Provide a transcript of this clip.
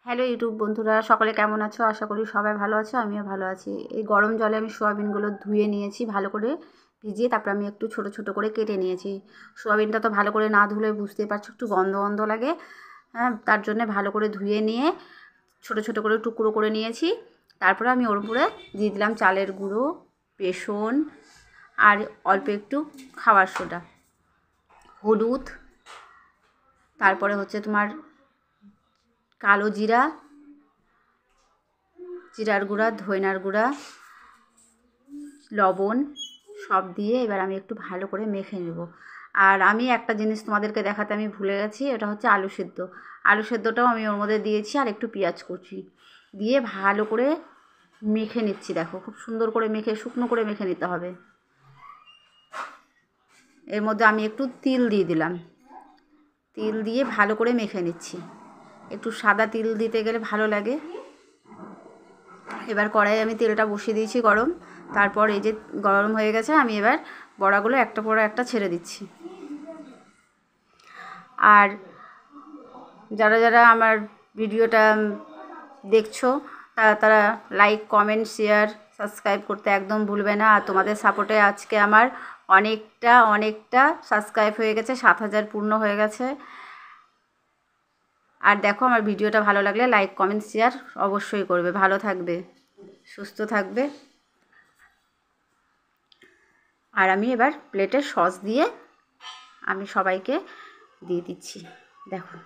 Hello YouTube বন্ধুরা, সকলে কেমন আছো? আশা করি সবাই ভালো আছো, আমিও ভালো আছি। এই গরম জলে আমি সোয়াবিনগুলো ধুয়ে নিয়েছি ভালো করে ভিজিয়ে, তারপর আমি একটু ছোট ছোট করে কেটে নিয়েছি। সোয়াবিনটা তো ভালো করে না ধুলে বুঝতেই পারছো একটু গন্ধ গন্ধ লাগে, হ্যাঁ, তার জন্য ভালো করে ধুয়ে নিয়ে ছোট ছোট করে টুকরো করে নিয়েছি। তারপরে আমি ওর উপরে দিয়ে দিলাম চালের গুঁড়ো, বেসন আর অল্প একটু খাবার সোডা, হলুদ, তারপরে হচ্ছে তোমার কালো জিরা, জিরার গুঁড়া, ধইনার গুঁড়া, লবণ সব দিয়ে এবার আমি একটু ভালো করে মেখে নেব। আর আমি একটা জিনিস তোমাদেরকে দেখাতে আমি ভুলে গেছি, এটা হচ্ছে আলু সেদ্ধ। আলু সেদ্ধটাও আমি ওর মধ্যে দিয়েছি আর একটু পেঁয়াজ কুচি দিয়ে ভালো করে মেখে নিচ্ছি। দেখো খুব সুন্দর করে মেখে শুকনো করে মেখে নিতে হবে। এর মধ্যে আমি একটু তিল দিয়ে দিলাম, তিল দিয়ে ভালো করে মেখে নিচ্ছি। একটু সাদা তিল দিতে গেলে ভালো লাগে। এবার কড়াইয়ে আমি তেলটা বসিয়ে দিয়েছি গরম। তারপর এই যে গরম হয়ে গেছে, আমি এবার বড়াগুলো একটা পর একটা ছেড়ে দিচ্ছি। আর যারা যারা আমার ভিডিওটা দেখছো তারা লাইক, কমেন্ট, শেয়ার, সাবস্ক্রাইব করতে একদম ভুলবে না। আর তোমাদের সাপোর্টে আজকে আমার অনেকটা সাবস্ক্রাইব হয়ে গেছে, 7,000 পূর্ণ হয়ে গেছে। আর দেখো, আমার ভিডিওটা ভালো লাগলে লাইক, কমেন্ট, শেয়ার অবশ্যই করবে। ভালো থাকবে, সুস্থ থাকবে। আর আমি এবার প্লেটে সস দিয়ে আমি সবাইকে দিয়ে দিচ্ছি। দেখো।